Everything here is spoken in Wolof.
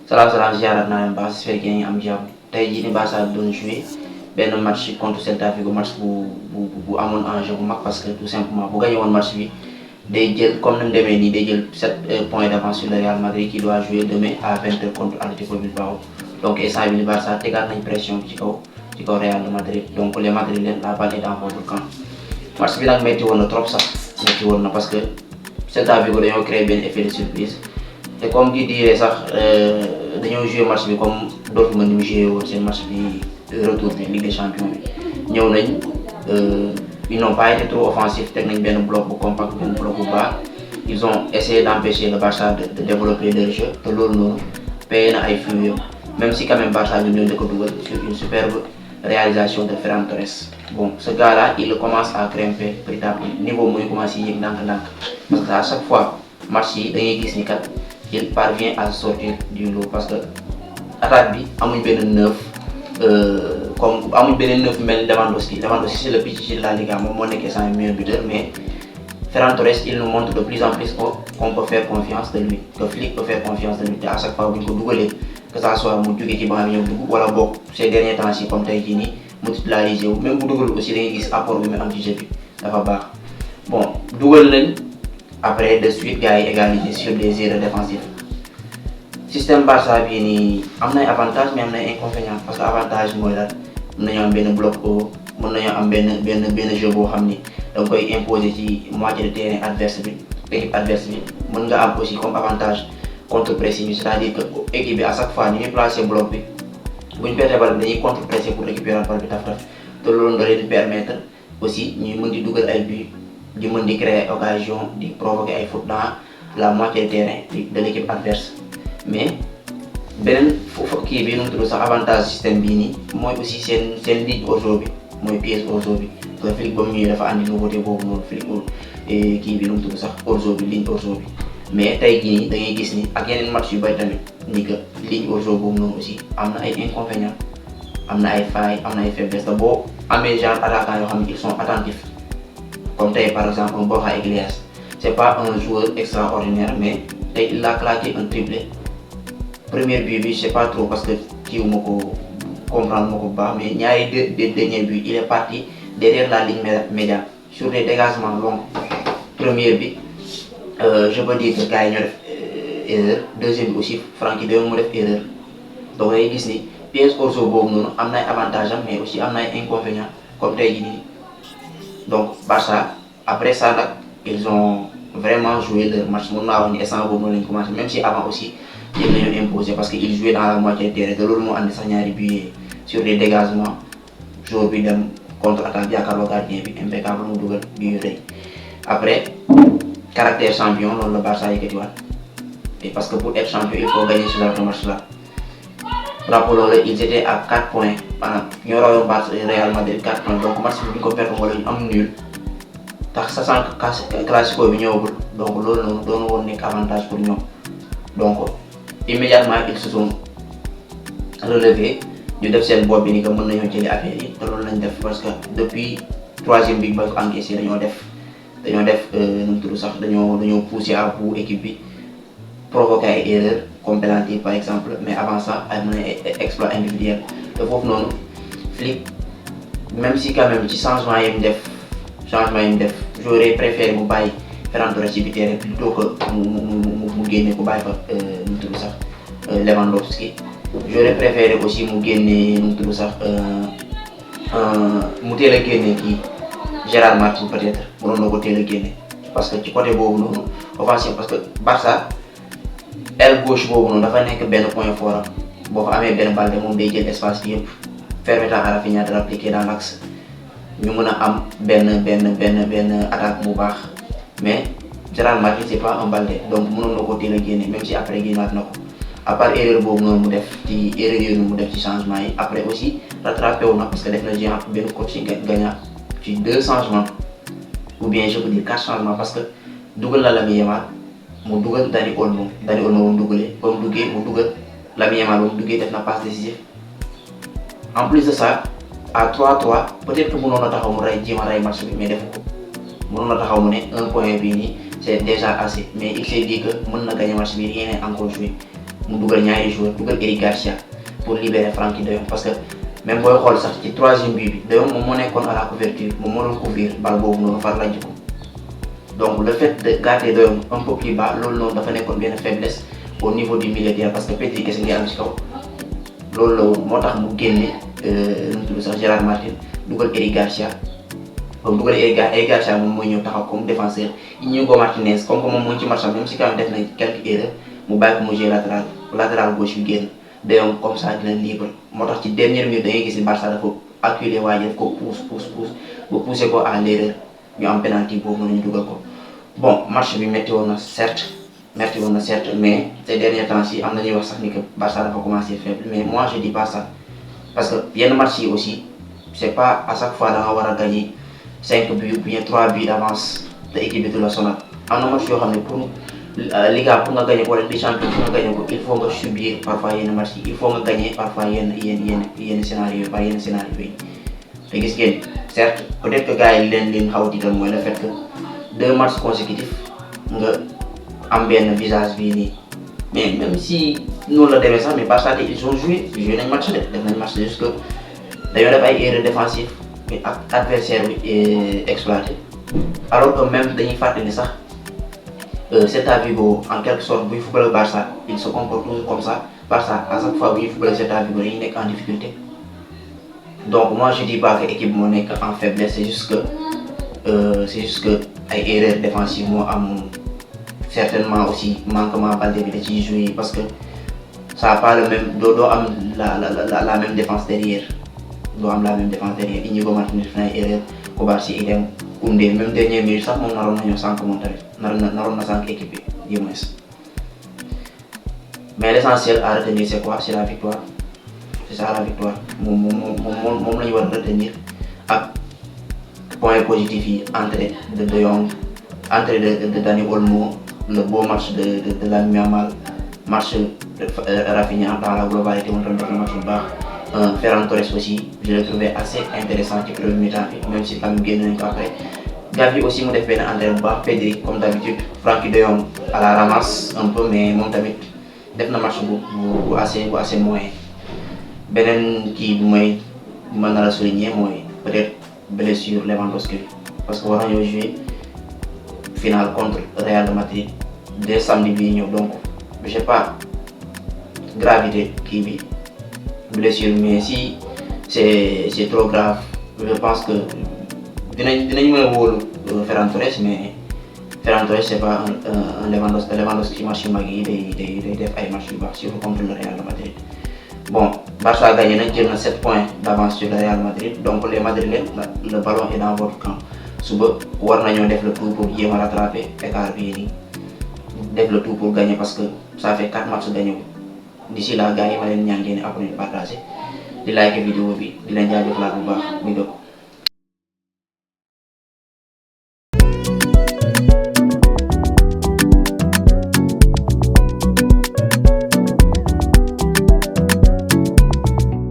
salaam ziarat naa leen baax j'espère que yéen a ngi am jàmm tey jii ni Barça doon joué benn match contre Celta Vigo match bu amoon enjeu bu mag parce que tout simplement bu gagné woon match bi day jël comme ni mu demee nii day jël 7 points d'avance sur le Real Madrid qui doit jouer demain à 20h contre Atlético Bilbao donc instant bi ni Barça tegaat nañ pression ci kaw Real Madrid donc les Madrilènes la balle est dans votre camp match bi nag métti woon na trop sax métti woon na parce que Celta Vigo dañoo créé benn effet de surprise. te comme qui dirait sax dañoo joué match bi comme Dortmund ni mu joué woon seen match bi retour bi Ligue des Champions bi ñëw nañ ils n'ont pas été trop offensifs teg nañ benn bloc bu compact benn bloc bu bas ils ont essayé d'empêcher le Barça de développer leur jeu te loolu noonu payé na ay fruits même si quand même Barça ñun ñoo njëkk a dugal sur une superbe réalisation de Ferran Torres. Bon ce gars là il commence à grimper petit à petit niveau muy commencé yéeg ndànk-ndànk parce que à chaque fois match yi da ngay gis ni kat il parvient à sortir du lot parce que attaque bi amuñ benn neuf comme amuñ benn neuf mel Lewandowski c'est le Pichichi de la Liga moom moo nekkee sans meilleur buteur mais Ferran Torres il nous montre de plus en plus qu'on peut faire confiance de lui que Flick peut faire confiance de lui te à chaque fois bu ñu ko dugalee que ça soit mu jógee ci banc bi ñëw dugg wala boog ces derniers temps ci comme tey jii nii mu titularisé wu même bu dugal aussi da ngay gis apport bi mu am ci jeu bi dafa baax bon dugal nañ. Après de suite gars yi égalisé sur des erreurs défensives système Barça bii nii am nay avantage mais am nay inconvénient parce que avantage mooy lan mën nañoo am benn bloc haut mën nañoo am benn jeu boo xam ni da nga koy imposer ci moitié de terrain adverse bi équipe adverse bi mën nga am aussi comme avantage contre pressing bi c'est-à-dire que équipe bi à chaque fois ni ñuy placer bloc bi bu ñu perdee bal bi dañuy contre presser pour récupérer bal bi taf te loolu da leen permettre aussi ñuy mën di dugal ay buts. di mën di créer occasion di provoquer ay fautes dans la moitié de terrain de l'équipe adverse mais beneen kii bi nu mu tudd sax avantage système bii nii mooy aussi seen ligne au jeu bi mooy pièce au jeu bi parce que Flick ba mu ñëwee dafa andi nouveauté boobu noonu Flick kii bi nu mu tudd sax au jeu bi ligne au jeu bi mais tey jii nii da ngay gis ni ak yeneen match yu bari tamit ni que ligne au jeu boobu noonu aussi am na ay inconvénients am na ay failles am na ay faiblesses te boo amee genre attaquant yoo xam ne ils sont attentifs. Comme tey par exemple Borja Iglesias c'est pas un joueur extraordinaire mais tey il a claqué un triplé premier but bi c'est pas trop parce que kii wu ma ko comprendre ma ko bu baax mais ñaari deux derniers buts il est parti derrière la ligne médiane sur des dégagements longs premier bi je peux dire que gars yi ñoo def erreur deuxième bi aussi Frenkie de Jong mu def erreur donc ngay gis ni pièce hors jeu boobu noonu am na ay avantages am mais aussi am na ay inconvénients comme tey jii nii. Donc Barça après ça nag ils ont vraiment joué leur match mën naa wax ni instant boobu noonu lañ commencé même si avant aussi yéen nañoo imposé parce que ils jouaient dans la moitié de terrain te loolu moo andi sax ñaari buts sur des dégagements joueur bi dem contre attaque jàkkaarloo gardien bi impeccable mu dugal but yu rëy après caractère champion loolu la Barça yëkkatiwaat et parce que pour être champion il faut gagner ce genre de match là. Rappelons-le ils étaient à 4 points maanaam ñoo rawoon Barça Real Madrid 4 points donc match bi ñu ko perdre wala ñu am nul tax sa sànq classico bi ñëwagul donc loolu noonu doon woon nekk avantage pour ñoom donc immédiatement ils se sont relevés ñu def seen bopp bi ni que mën nañoo jëli affaire yi te loolu lañ def parce que depuis troisième bi ba ko encaissé dañoo def nu mu tudd sax dañoo pousser à bout équipe bi provoquer ay erreurs comme penalty par exemple mais avant ça am na exploit individuel te foofu noonu Flick même si quand même ci changement yi mu def j'aurais préféré mu bàyyi Ferran Torres ci biir terrain plutôt que mu génne ko bàyyi fa nu mu tudd sax Lewandowski j'aurais préféré aussi mu génne nu mu tudd sax mu teel a génne kii Gérard Martin peut-être mënoon na ko teel a génne parce que ci côté boobu noonu offensif parce que Barça aile gauche boobu noonu dafa nekk benn point fort am boo fa amee benn balle moom day jël espace bi yëpp permettant à Rafinha de l'appliquer dans l'axe ñu mën a am benn attaque bu baax mais Gérard Martin c'est pas un Baldé donc mënoon na ko teel a génne même si après génnaat na ko à part erreur boobu noonu mu def ci erreur yooyu mu def ci changement yi après aussi rattrapé wu na parce que def na géant benn coaching gagnant ci 2 changements ou bien je peux dire 4 changements parce que dugal na Lamine Yamal mu dugal Dani Olmo ba mu dugalee ba mu duggee mu dugal Lamine Yamal ba mu duggee def na passe décisive en plus de ça à 3-3 peut-être que mënoon na taxaw mu jéem a rey match bi mais defu ko mënoon na taxaw mu ne un point bii nii c'est déjà assez mais il s'est dit que mën na gagner match bi rien n'est encore joué mu dugal ñaari joueurs dugal Eric Garcia pour libérer Frenkie de Jong parce que même booy xool sax ci troisième but bi de Jong moom moo nekkoon à la couverture moom moo doon couvrir bal boobu noonu far lajj ko donc le fait de garder de Jong un peu plus bas loolu noonu dafa nekkoon benn faiblesse au niveau du milieu de terrain parce que Pedri kese ngay am ci kaw loolu la woon moo tax mu génne nu mu tudd sax Gérard Martin dugal Eric Garcia ba mu dugal Eric Garcia moom mooy ñëw taxaw comme défenseur Íñigo Martínez comme que moom mu ngi ci match même si quand même def na quelques erreurs mu bàyyi ko mu jouer latéral gauche yu génn de Jong comme ça dina libre moo tax ci dernière minute da ngay gis ni Barça dafa acculé waaye daf ko pousse ba poussé ko à l'erreur ñu am penalty boobu noonu ñu dugal ko bon match bi métti woon na certes mais ces derniers temps ci am na ñuy wax sax ni que Barça dafa commencé faible mais moi je dis pas ça parce que yenn match yi aussi c'est pas à chaque fois da nga war a gagner 5 buts ou bien 3 buts d'avance te équipe bi du la sonal am na match yoo xam ne pour Liga pour nga gagner ko wala Ligue des Champions pour nga gagner ko il faut nga subir parfois yenn match yi il faut nga gagner parfois yenn scénario yi te gis ngeen certes peut-être que gars yi leen xaw a tiital mooy le fait que 2 matchs consécutifs nga am benn visage bii nii mais même si noonu la demee sax mais Barça ils ont joué nañ match def nañ match juste que dañoo def ay erreurs défensives mais ak adversaire bi exploité alors que même dañuy fàttali ni sax Celta Vigo en quelque sorte buy football Barça il se comporte toujours comme ça Barça à chaque fois bu ñuy football Celta Vigo dañuy nekk en difficulté donc moi je dis pas que équipe moo nekk en faiblesse c'est juste que ay erreurs défensives moo am certainement aussi manquement Baldé bi da ciy jouer parce que ça a pas le même doo am la même défense derrière Íñigo Martínez def na ay erreur Kovacic idem Koundé même dernière minute sax moom naroon na ñëw sànq moom tamit naroon na sànq équipe bi du moins mais l'essentiel à retenir c'est quoi c'est la victoire c'est ça la victoire moom la ñu war a retenir ak point positif yi entrée de De Jong entrée de Dani Olmo le beau match de Lamine Yamal match Rafinha dans la globalité moom tamit def na match bu baax Ferran Torres aussi je l'ai trouvé assez intéressant ci premier mi-temps bi même si quand même génn nañ ko après Gavi aussi mu def benn entrée bu baax Pedri comme d'habitude Frenkie de Jong à la ramasse un peu mais moom tamit def na match bu assez moyen beneen kii bi mooy mën na la souligner mooy peut-être blessure Lewandowski parce que war nañoo jouer finale contre Real de Madrid dès samedi bii ñëw donc je sais pas gravité kii bi blessure mais si c'est trop grave je pense que dinañ mën a wóolu Ferran Torres mais Ferran Torres c'est pas un Lewandowski match yu mag yi day def ay match yu baax surtout contre le Real de Madrid bon Barça gagné na jël na 7 points d'avance sur le Real Madrid donc les Madrilènes le ballon est dans votre camp suba war nañoo def le tout pour jéem a rattraper écart bii nii def le tout pour gagner parce que ça fait 4 matchs gagné d'ici là gars yi ma leen ñaan ngeen abonné partager di like vidéo bi di leen jaajëfalaat bu baax